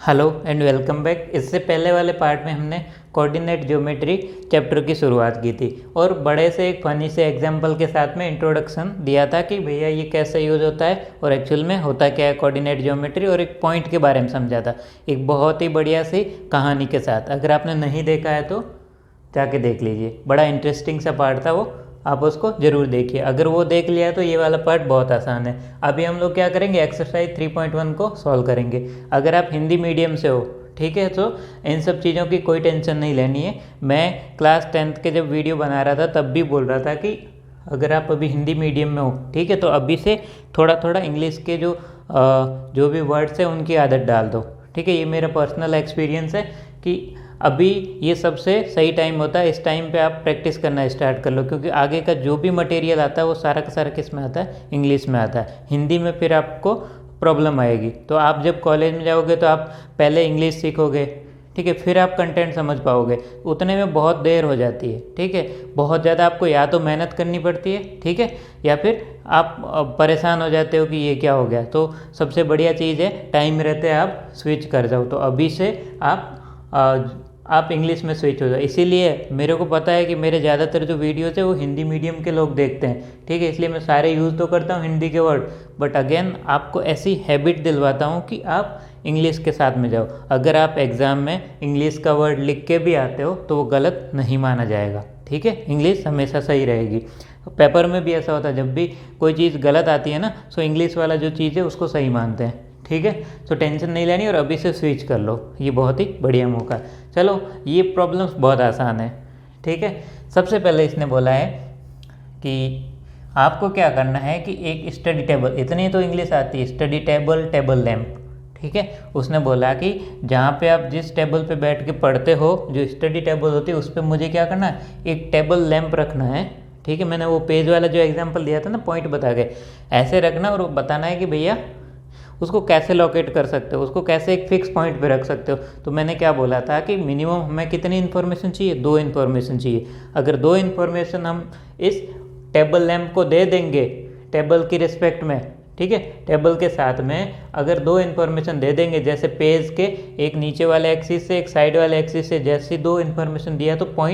Hello and welcome back. इससे पहले वाले पार्ट में हमने कोऑर्डिनेट ज्योमेट्री चैप्टर की शुरुआत की थी और बड़े से एक फनी से एग्जांपल के साथ में इंट्रोडक्शन दिया था कि भैया ये कैसे यूज़ होता है और एक्चुअल में होता क्या है कोऑर्डिनेट ज्योमेट्री, और एक पॉइंट के बारे में समझा था एक बहुत ही बढ़िया सी कहानी के साथ। अगर आपने नहीं देखा है तो जाके देख लीजिए, बड़ा इंटरेस्टिंग सा पार्ट था वो, आप उसको ज़रूर देखिए। अगर वो देख लिया तो ये वाला पार्ट बहुत आसान है। अभी हम लोग क्या करेंगे, एक्सरसाइज 3.1 को सॉल्व करेंगे। अगर आप हिंदी मीडियम से हो, ठीक है, तो इन सब चीज़ों की कोई टेंशन नहीं लेनी है। मैं क्लास 10th के जब वीडियो बना रहा था तब भी बोल रहा था कि अगर आप अभी हिंदी मीडियम में हो, ठीक है, तो अभी से थोड़ा थोड़ा इंग्लिश के जो भी वर्ड्स हैं उनकी आदत डाल दो, ठीक है। ये मेरा पर्सनल एक्सपीरियंस है कि अभी ये सबसे सही टाइम होता है। इस टाइम पे आप प्रैक्टिस करना स्टार्ट कर लो, क्योंकि आगे का जो भी मटेरियल आता है वो सारा का सारा किस में आता है, इंग्लिश में आता है। हिंदी में फिर आपको प्रॉब्लम आएगी। तो आप जब कॉलेज में जाओगे तो आप पहले इंग्लिश सीखोगे, ठीक है, फिर आप कंटेंट समझ पाओगे। उतने में बहुत देर हो जाती है, ठीक है। बहुत ज़्यादा आपको या तो मेहनत करनी पड़ती है, ठीक है, या फिर आप परेशान हो जाते हो कि ये क्या हो गया। तो सबसे बढ़िया चीज़ है टाइम रहते आप स्विच कर जाओ। तो अभी से आप इंग्लिश में स्विच हो जाओ। इसीलिए मेरे को पता है कि मेरे ज़्यादातर जो वीडियोज़ है वो हिंदी मीडियम के लोग देखते हैं, ठीक है, इसलिए मैं सारे यूज़ तो करता हूँ हिंदी के वर्ड, बट अगेन आपको ऐसी हैबिट दिलवाता हूँ कि आप इंग्लिश के साथ में जाओ। अगर आप एग्ज़ाम में इंग्लिश का वर्ड लिख के भी आते हो तो वो गलत नहीं माना जाएगा, ठीक है। इंग्लिश हमेशा सही रहेगी। पेपर में भी ऐसा होता है, जब भी कोई चीज़ गलत आती है ना, तो इंग्लिश वाला जो चीज़ है उसको सही मानते हैं, ठीक है। तो टेंशन नहीं लेनी और अभी से स्विच कर लो, ये बहुत ही बढ़िया मौका है। चलो, ये प्रॉब्लम्स बहुत आसान है, ठीक है। सबसे पहले इसने बोला है कि आपको क्या करना है कि एक स्टडी टेबल, इतनी तो इंग्लिश आती है, स्टडी टेबल, टेबल लैंप, ठीक है। उसने बोला कि जहाँ पे आप जिस टेबल पे बैठ के पढ़ते हो, जो स्टडी टेबल होती है, उस पर मुझे क्या करना है, एक टेबल लैंप रखना है, ठीक है। मैंने वो पेज वाला जो एग्जाम्पल दिया था ना, पॉइंट बता के ऐसे रखना, और बताना है कि भैया उसको कैसे लोकेट कर सकते हो, उसको कैसे एक फिक्स पॉइंट पे रख सकते हो। तो मैंने क्या बोला था कि मिनिमम हमें कितनी इन्फॉर्मेशन चाहिए, 2 इन्फॉर्मेशन चाहिए। अगर 2 इन्फॉर्मेशन हम इस टेबल लैंप को दे देंगे टेबल की रिस्पेक्ट में, ठीक है, टेबल के साथ में अगर 2 इन्फॉर्मेशन दे देंगे, जैसे पेज के एक नीचे वाले एक्सिस से एक साइड वाले एक्सिस से जैसी 2 इन्फॉर्मेशन दिया, तो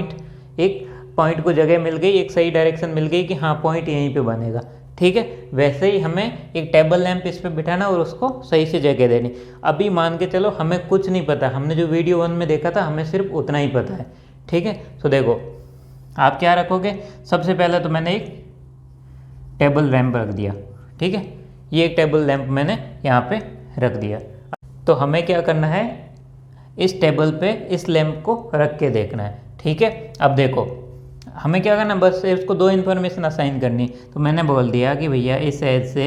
एक पॉइंट को जगह मिल गई, एक सही डायरेक्शन मिल गई कि हाँ पॉइंट यहीं पे बनेगा, ठीक है। वैसे ही हमें एक टेबल लैंप इस पर बिठाना और उसको सही से जगह देनी। अभी मान के चलो हमें कुछ नहीं पता, हमने जो वीडियो 1 में देखा था हमें सिर्फ उतना ही पता है, ठीक है। तो देखो आप क्या रखोगे, सबसे पहले तो मैंने एक टेबल लैंप रख दिया, ठीक है। ये एक टेबल लैंप मैंने यहाँ पे रख दिया। तो हमें क्या करना है, इस टेबल पे इस लैंप को रख के देखना है, ठीक है। अब देखो हमें क्या करना, बस इसको 2 इन्फॉर्मेशन असाइन करनी। तो मैंने बोल दिया कि भैया इस एज से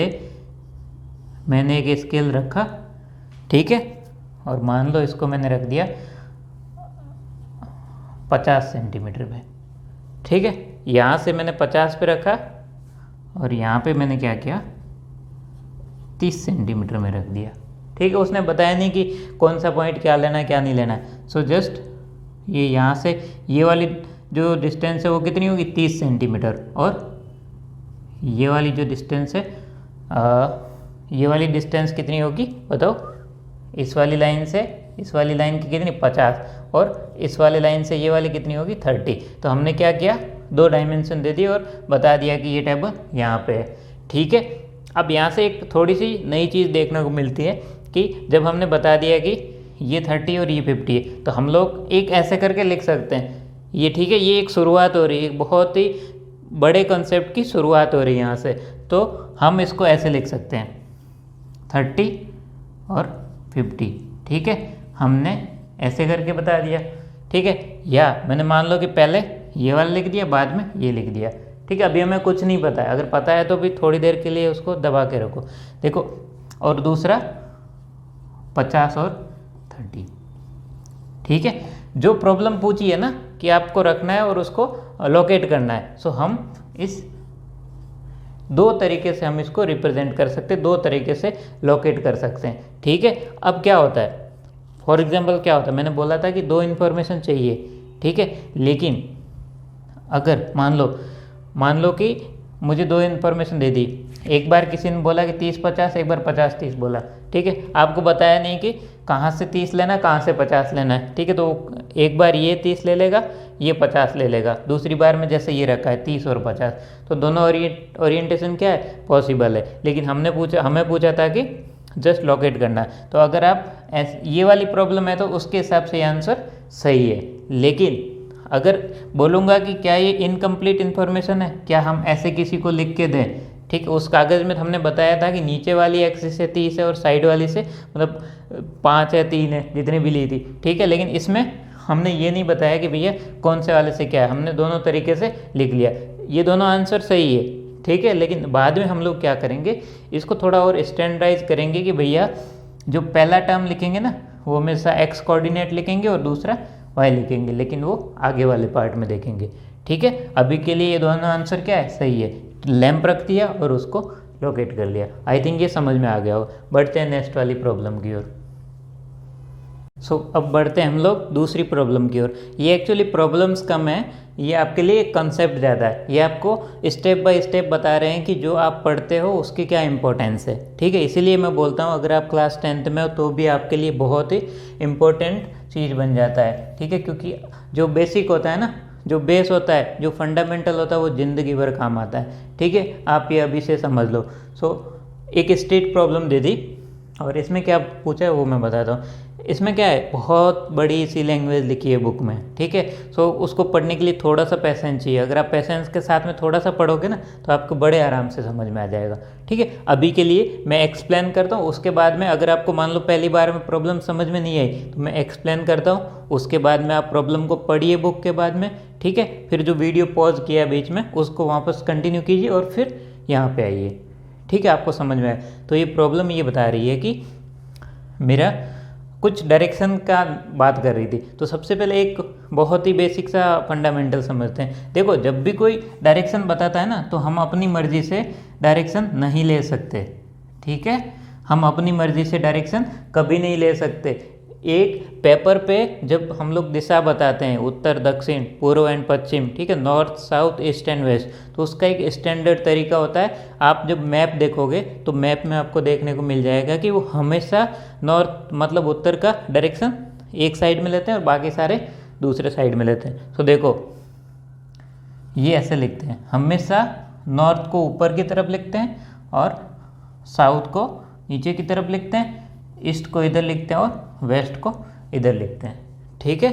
मैंने एक स्केल रखा, ठीक है, और मान लो इसको मैंने रख दिया 50 सेंटीमीटर पे, ठीक है। यहाँ से मैंने 50 पे रखा और यहाँ पे मैंने क्या किया, 30 सेंटीमीटर में रख दिया, ठीक है। उसने बताया नहीं कि कौन सा पॉइंट क्या लेना है क्या नहीं लेना है। सो जस्ट ये यहाँ से ये वाली जो डिस्टेंस है वो कितनी होगी, 30 सेंटीमीटर, और ये वाली जो डिस्टेंस है ये वाली डिस्टेंस कितनी होगी बताओ, इस वाली लाइन से इस वाली लाइन की कितनी, 50, और इस वाली लाइन से ये वाली कितनी होगी, 30। तो हमने क्या किया, 2 डायमेंशन दे दिए और बता दिया कि ये टेबल यहाँ पे है, ठीक है। अब यहाँ से एक थोड़ी सी नई चीज़ देखने को मिलती है कि जब हमने बता दिया कि ये 30 और ये 50 है, तो हम लोग एक ऐसे करके लिख सकते हैं ये, ठीक है। ये एक शुरुआत हो रही है, एक बहुत ही बड़े कॉन्सेप्ट की शुरुआत हो रही है यहाँ से। तो हम इसको ऐसे लिख सकते हैं 30 और 50, ठीक है। हमने ऐसे करके बता दिया, ठीक है। या मैंने मान लो कि पहले ये वाला लिख दिया, बाद में ये लिख दिया, ठीक है। अभी हमें कुछ नहीं पता है, अगर पता है तो भी थोड़ी देर के लिए उसको दबा के रखो, देखो। और दूसरा 50 और 30, ठीक है। जो प्रॉब्लम पूछी है ना कि आपको रखना है और उसको लोकेट करना है, सो हम इस 2 तरीके से हम इसको रिप्रेजेंट कर सकते हैं, 2 तरीके से लोकेट कर सकते हैं, ठीक है। अब क्या होता है, फॉर एग्जांपल क्या होता है, मैंने बोला था कि 2 इन्फॉर्मेशन चाहिए, ठीक है। लेकिन अगर मान लो कि मुझे 2 इन्फॉर्मेशन दे दी, एक बार किसी ने बोला कि 30-50, एक बार 50-30 बोला, ठीक है। आपको बताया नहीं कि कहाँ से 30 लेना, कहाँ से 50 लेना है, ठीक है। तो एक बार ये 30 ले लेगा, ये 50 ले लेगा, दूसरी बार में जैसे ये रखा है 30 और 50, तो दोनों ओरिएंटेशन क्या है, पॉसिबल है। लेकिन हमें पूछा था कि जस्ट लोकेट करना है। तो अगर आप ये वाली प्रॉब्लम है तो उसके हिसाब से आंसर सही है। लेकिन अगर बोलूँगा कि क्या ये इनकम्प्लीट इन्फॉर्मेशन है, क्या हम ऐसे किसी को लिख के दें, ठीक है। उस कागज़ में हमने बताया था कि नीचे वाली एक्सिस से 30 है और साइड वाली से मतलब 5 है, 3 है, जितनी भी ली थी, ठीक है। लेकिन इसमें हमने ये नहीं बताया कि भैया कौन से वाले से क्या है, हमने दोनों तरीके से लिख लिया। ये दोनों आंसर सही है, ठीक है। लेकिन बाद में हम लोग क्या करेंगे, इसको थोड़ा और स्टैंडर्डाइज करेंगे कि भैया जो पहला टर्म लिखेंगे ना वो हमेशा एक्स कोऑर्डिनेट लिखेंगे और दूसरा वाई लिखेंगे, लेकिन वो आगे वाले पार्ट में देखेंगे, ठीक है। अभी के लिए ये दोनों आंसर क्या है, सही है। लैंप रख दिया और उसको लोकेट कर लिया। आई थिंक ये समझ में आ गया हो। बढ़ते हैं नेक्स्ट वाली प्रॉब्लम की ओर। अब बढ़ते हैं हम लोग दूसरी प्रॉब्लम की ओर। ये एक्चुअली प्रॉब्लम्स कम है, ये आपके लिए कंसेप्ट ज़्यादा है। ये आपको स्टेप बाय स्टेप बता रहे हैं कि जो आप पढ़ते हो उसकी क्या इंपॉर्टेंस है, ठीक है। इसीलिए मैं बोलता हूँ अगर आप क्लास 10th में हो तो भी आपके लिए बहुत ही इम्पोर्टेंट चीज़ बन जाता है, ठीक है। क्योंकि जो बेसिक होता है ना, जो बेस होता है, जो फंडामेंटल होता है, वो ज़िंदगी भर काम आता है, ठीक है। आप ये अभी से समझ लो। एक स्ट्रीट प्रॉब्लम दे दी और इसमें क्या पूछा है वो मैं बताता हूँ। इसमें क्या है, बहुत बड़ी सी लैंग्वेज लिखी है बुक में, ठीक है। उसको पढ़ने के लिए थोड़ा सा पैसेंस चाहिए। अगर आप पैसेंस के साथ में थोड़ा सा पढ़ोगे ना तो आपको बड़े आराम से समझ में आ जाएगा, ठीक है। अभी के लिए मैं एक्सप्लेन करता हूँ, उसके बाद में अगर आपको मान लो पहली बार में प्रॉब्लम समझ में नहीं आई तो मैं एक्सप्लेन करता हूँ, उसके बाद में आप प्रॉब्लम को पढ़िए बुक के बाद में, ठीक है। फिर जो वीडियो पॉज किया बीच में उसको वापस कंटिन्यू कीजिए और फिर यहाँ पे आइए, ठीक है। आपको समझ में आए। तो ये प्रॉब्लम ये बता रही है कि मेरा कुछ डायरेक्शन का बात कर रही थी। तो सबसे पहले एक बहुत ही बेसिक सा फंडामेंटल समझते हैं। देखो, जब भी कोई डायरेक्शन बताता है ना तो हम अपनी मर्जी से डायरेक्शन नहीं ले सकते, ठीक है। हम अपनी मर्जी से डायरेक्शन कभी नहीं ले सकते। एक पेपर पे जब हम लोग दिशा बताते हैं, उत्तर दक्षिण पूर्व एंड पश्चिम, ठीक है, north south east and west, तो उसका एक स्टैंडर्ड तरीका होता है। आप जब मैप देखोगे तो मैप में आपको देखने को मिल जाएगा कि वो हमेशा नॉर्थ मतलब उत्तर का डायरेक्शन एक साइड में लेते हैं और बाकी सारे दूसरे साइड में लेते हैं। तो देखो ये ऐसे लिखते हैं, हमेशा नॉर्थ को ऊपर की तरफ लिखते हैं और साउथ को नीचे की तरफ लिखते हैं, ईस्ट को इधर लिखते हैं और वेस्ट को इधर लिखते हैं, ठीक है।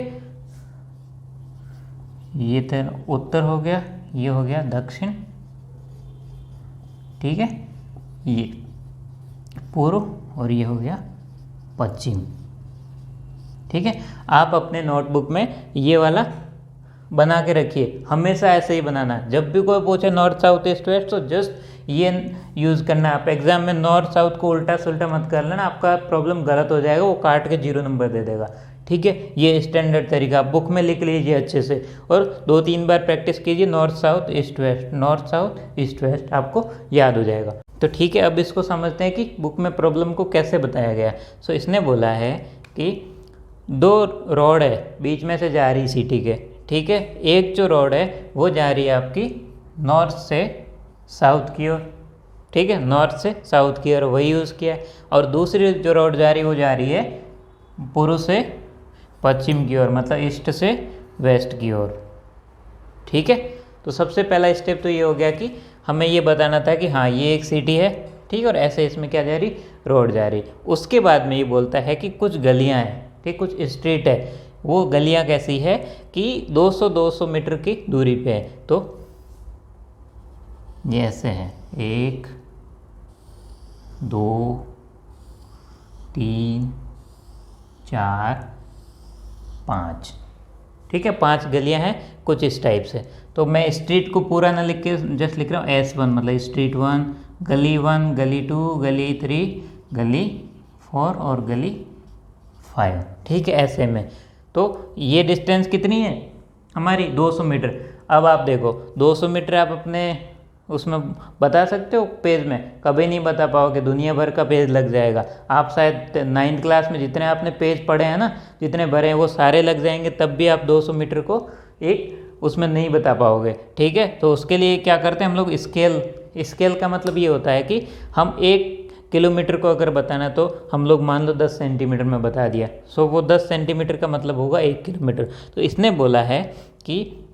ये तो उत्तर हो गया, ये हो गया दक्षिण, ठीक है, ये पूर्व और ये हो गया पश्चिम, ठीक है। आप अपने नोटबुक में ये वाला बना के रखिए, हमेशा ऐसे ही बनाना। जब भी कोई पूछे नॉर्थ साउथ ईस्ट वेस्ट तो जस्ट ये यूज़ करना। आप एग्जाम में नॉर्थ साउथ को उल्टा सुल्टा मत कर लेना, आपका प्रॉब्लम गलत हो जाएगा, वो काट के 0 नंबर दे देगा, ठीक है। ये स्टैंडर्ड तरीका आप बुक में लिख लीजिए अच्छे से और 2-3 बार प्रैक्टिस कीजिए, north south east west, north south east west, आपको याद हो जाएगा। तो ठीक है, अब इसको समझते हैं कि बुक में प्रॉब्लम को कैसे बताया गया। इसने बोला है कि 2 रोड है, बीच में से जा रही सिटी के, ठीक है। एक जो रोड है वो जा रही है आपकी नॉर्थ से साउथ की ओर, ठीक है, नॉर्थ से साउथ की ओर, वही यूज़ किया है। और दूसरी जो रोड जा रही है वो जा रही है पूर्व से पश्चिम की ओर, मतलब ईस्ट से वेस्ट की ओर, ठीक है। तो सबसे पहला स्टेप तो ये हो गया कि हमें ये बताना था कि हाँ ये एक सिटी है, ठीक है, और ऐसे इसमें क्या जा रही, रोड जा रही। उसके बाद में ये बोलता है कि कुछ गलियाँ हैं, ठीक, कुछ स्ट्रीट है। वो गलियाँ कैसी है कि 200-200 मीटर की दूरी पे है। तो ये ऐसे है, 1 2 3 4 5, ठीक है, 5 गलियां हैं कुछ इस टाइप से। तो मैं स्ट्रीट को पूरा ना लिख के जस्ट लिख रहा हूँ S1, मतलब स्ट्रीट 1, गली 1, गली 2, गली 3, गली 4 और गली 5, ठीक है, ऐसे में। तो ये डिस्टेंस कितनी है हमारी, 200 मीटर। अब आप देखो 200 मीटर आप अपने उसमें बता सकते हो पेज में, कभी नहीं बता पाओगे, दुनिया भर का पेज लग जाएगा। आप शायद 9th क्लास में जितने आपने पेज पढ़े हैं ना, जितने भरे हैं वो सारे लग जाएंगे, तब भी आप 200 मीटर को एक उसमें नहीं बता पाओगे, ठीक है। तो उसके लिए क्या करते हैं हम लोग, स्केल का मतलब ये होता है कि हम 1 किलोमीटर को अगर बताना तो हम लोग मान लो 10 सेंटीमीटर में बता दिया, सो वो 10 सेंटीमीटर का मतलब होगा 1 किलोमीटर। तो इसने बोला है कि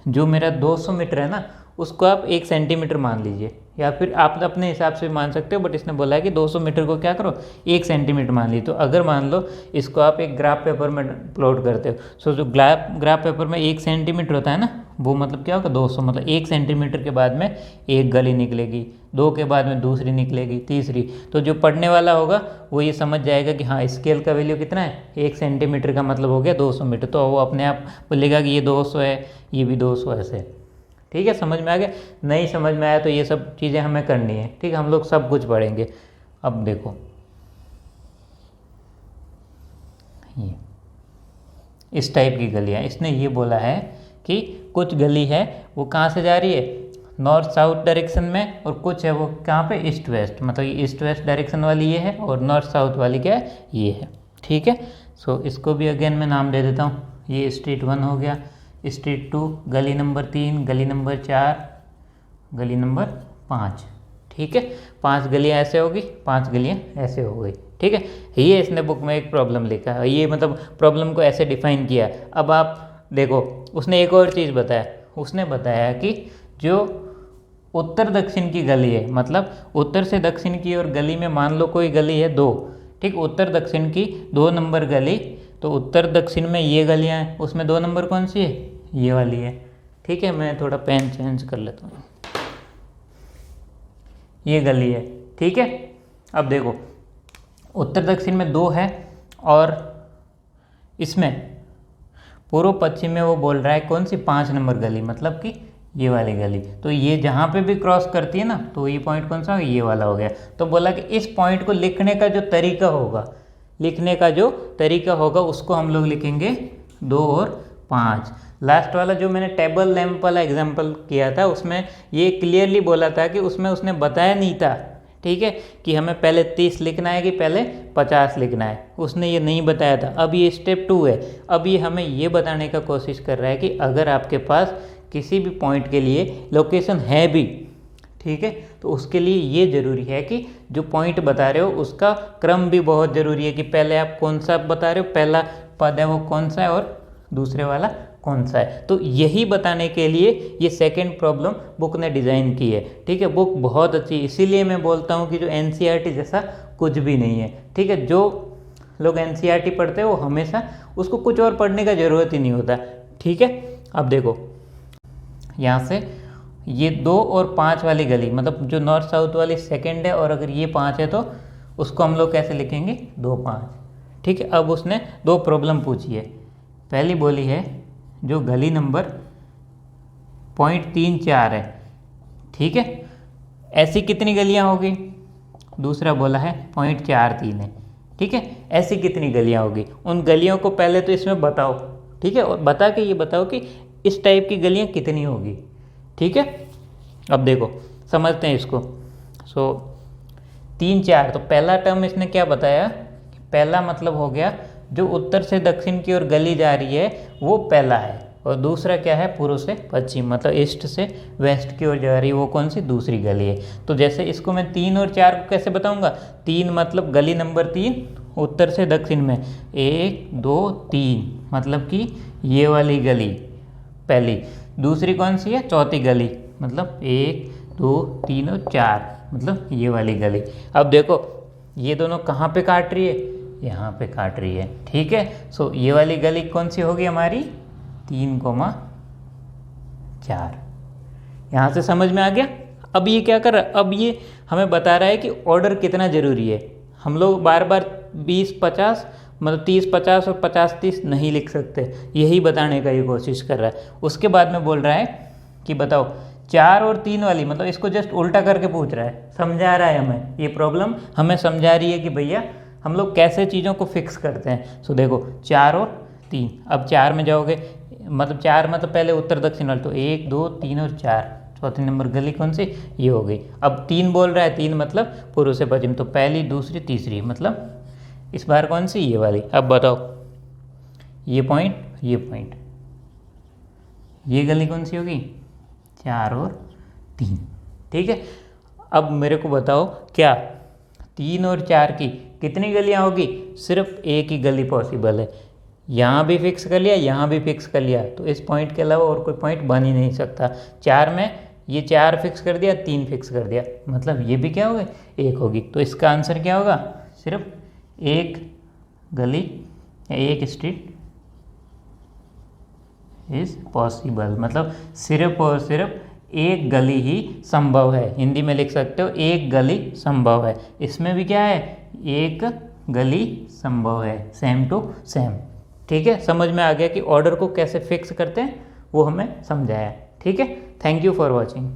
जो मेरा 200 मीटर है ना, उसको आप 1 सेंटीमीटर मान लीजिए, या फिर आप अपने हिसाब से मान सकते हो, बट इसने बोला है कि 200 मीटर को क्या करो 1 सेंटीमीटर मान ली। तो अगर मान लो इसको आप एक ग्राफ पेपर में प्लॉट करते हो, सो जो ग्राफ पेपर में 1 सेंटीमीटर होता है ना, वो मतलब क्या होगा 200, मतलब 1 सेंटीमीटर के बाद में एक गली निकलेगी, 2 के बाद में दूसरी निकलेगी, तीसरी। तो जो पढ़ने वाला होगा वो ये समझ जाएगा कि हाँ स्केल का वैल्यू कितना है, 1 सेंटीमीटर का मतलब हो गया 200 मीटर। तो वो अपने आप बोलेगा कि ये 200 है, ये भी 200 ऐसे। ठीक है, समझ में आ गया? नहीं समझ में आया तो ये सब चीज़ें हमें करनी है। ठीक है, हम लोग सब कुछ पढ़ेंगे। अब देखो ये इस टाइप की गलियाँ, इसने ये बोला है कि कुछ गली है वो कहाँ से जा रही है, नॉर्थ साउथ डायरेक्शन में, और कुछ है वो कहाँ पे, ईस्ट वेस्ट, मतलब ये ईस्ट वेस्ट डायरेक्शन वाली ये है और नॉर्थ साउथ वाली क्या है, ये है। ठीक है, सो इसको भी अगेन मैं नाम दे देता हूँ। ये स्ट्रीट 1 हो गया, स्ट्रीट 2, गली नंबर 3, गली नंबर 4, गली नंबर 5। ठीक है, 5 गलियाँ ऐसे होगी, 5 गलियाँ ऐसे हो गई। ठीक है, ये इसने बुक में एक प्रॉब्लम लिखा है, ये मतलब प्रॉब्लम को ऐसे डिफाइन किया। अब आप देखो उसने एक और चीज़ बताया, उसने बताया कि जो उत्तर दक्षिण की गली है, मतलब उत्तर से दक्षिण की और गली में मान लो कोई गली है 2, ठीक, उत्तर दक्षिण की 2 नंबर गली, तो उत्तर दक्षिण में ये गलियाँ हैं, उसमें 2 नंबर कौन सी है, ये वाली है। ठीक है, मैं थोड़ा पेन चेंज कर लेता हूँ, ये गली है। ठीक है, अब देखो उत्तर दक्षिण में 2 है और इसमें पूर्व पश्चिम में वो बोल रहा है कौन सी, 5 नंबर गली, मतलब कि ये वाली गली। तो ये जहाँ पे भी क्रॉस करती है ना, तो ये पॉइंट कौन सा, ये वाला हो गया। तो बोला कि इस पॉइंट को लिखने का जो तरीका होगा, उसको हम लोग लिखेंगे 2 और 5। लास्ट वाला जो मैंने टेबल लैंप वाला एग्जाम्पल किया था, उसमें ये क्लियरली बोला था कि उसमें उसने बताया नहीं था, ठीक है, कि हमें पहले 30 लिखना है कि पहले 50 लिखना है, उसने ये नहीं बताया था। अब ये स्टेप 2 है, अब ये हमें ये बताने का कोशिश कर रहा है कि अगर आपके पास किसी भी पॉइंट के लिए लोकेशन है भी, ठीक है, तो उसके लिए ये ज़रूरी है कि जो पॉइंट बता रहे हो उसका क्रम भी बहुत ज़रूरी है, कि पहले आप कौन सा बता रहे हो, पहला पद है वो कौन सा है और दूसरे वाला कौन सा है। तो यही बताने के लिए ये सेकंड प्रॉब्लम बुक ने डिज़ाइन की है। ठीक है, बुक बहुत अच्छी, इसीलिए मैं बोलता हूँ कि जो एनसीईआरटी जैसा कुछ भी नहीं है। ठीक है, जो लोग एनसीईआरटी पढ़ते हैं वो हमेशा उसको कुछ और पढ़ने का ज़रूरत ही नहीं होता। ठीक है, अब देखो यहाँ से ये 2 और 5 वाली गली, मतलब जो नॉर्थ साउथ वाली सेकंड है, और अगर ये 5 है तो उसको हम लोग कैसे लिखेंगे, 2 5। ठीक है, अब उसने 2 प्रॉब्लम पूछी है। पहली बोली है जो गली नंबर 0.34 है, ठीक है, ऐसी कितनी गलियां होगी। दूसरा बोला है 0.43 है, ठीक है, ऐसी कितनी गलियां होगी। उन गलियों को पहले तो इसमें बताओ, ठीक है, और बता के ये बताओ कि इस टाइप की गलियां कितनी होगी। ठीक है, अब देखो समझते हैं इसको। 3 4, तो पहला टर्म इसने क्या बताया, पहला मतलब हो गया जो उत्तर से दक्षिण की ओर गली जा रही है वो पहला है, और दूसरा क्या है, पूर्व से पश्चिम, मतलब ईस्ट से वेस्ट की ओर जा रही है वो कौन सी, दूसरी गली है। तो जैसे इसको मैं 3 और 4 को कैसे बताऊंगा, 3 मतलब गली नंबर 3 उत्तर से दक्षिण में, 1 2 3 मतलब कि ये वाली गली पहली, दूसरी कौन सी है, चौथी गली, मतलब 1 2 3 और 4 मतलब ये वाली गली। अब देखो ये दोनों कहाँ पे काट रही है, यहाँ पे काट रही है। ठीक है, सो ये वाली गली कौन सी होगी हमारी, 3,4। यहाँ से समझ में आ गया। अब ये क्या कर रहा है, अब ये हमें बता रहा है कि ऑर्डर कितना ज़रूरी है। हम लोग बार बार 20 50 मतलब 30 50 और 50 30 नहीं लिख सकते, यही बताने का ये कोशिश कर रहा है। उसके बाद में बोल रहा है कि बताओ 4 और 3 वाली, मतलब इसको जस्ट उल्टा करके पूछ रहा है, समझा रहा है हमें, ये प्रॉब्लम हमें समझा रही है कि भैया हम लोग कैसे चीज़ों को फिक्स करते हैं। सो देखो 4 और 3, अब 4 में जाओगे, मतलब 4 मतलब पहले उत्तर दक्षिण वाले, तो 1 2 3 और 4, चौथी नंबर गली कौन सी, ये हो गई। अब 3 बोल रहा है, 3 मतलब पूर्व से पश्चिम, तो पहली दूसरी तीसरी, मतलब इस बार कौन सी, ये वाली। अब बताओ ये पॉइंट ये गली कौन सी होगी, 4 और 3। ठीक है, अब मेरे को बताओ क्या 3 और 4 की कितनी गलियां होगी? सिर्फ एक ही गली पॉसिबल है। यहाँ भी फिक्स कर लिया, यहाँ भी फिक्स कर लिया, तो इस पॉइंट के अलावा और कोई पॉइंट बन ही नहीं सकता। 4 में ये 4 फिक्स कर दिया, 3 फिक्स कर दिया, मतलब ये भी क्या होगा? एक होगी। तो इसका आंसर क्या होगा? सिर्फ एक गली या एक स्ट्रीट इज पॉसिबल, मतलब सिर्फ और सिर्फ एक गली ही संभव है। हिंदी में लिख सकते हो एक गली संभव है। इसमें भी क्या है? एक गली संभव है, सेम टू सेम। ठीक है, समझ में आ गया कि ऑर्डर को कैसे फिक्स करते हैं, वो हमें समझाया। ठीक है, थैंक यू फॉर वॉचिंग।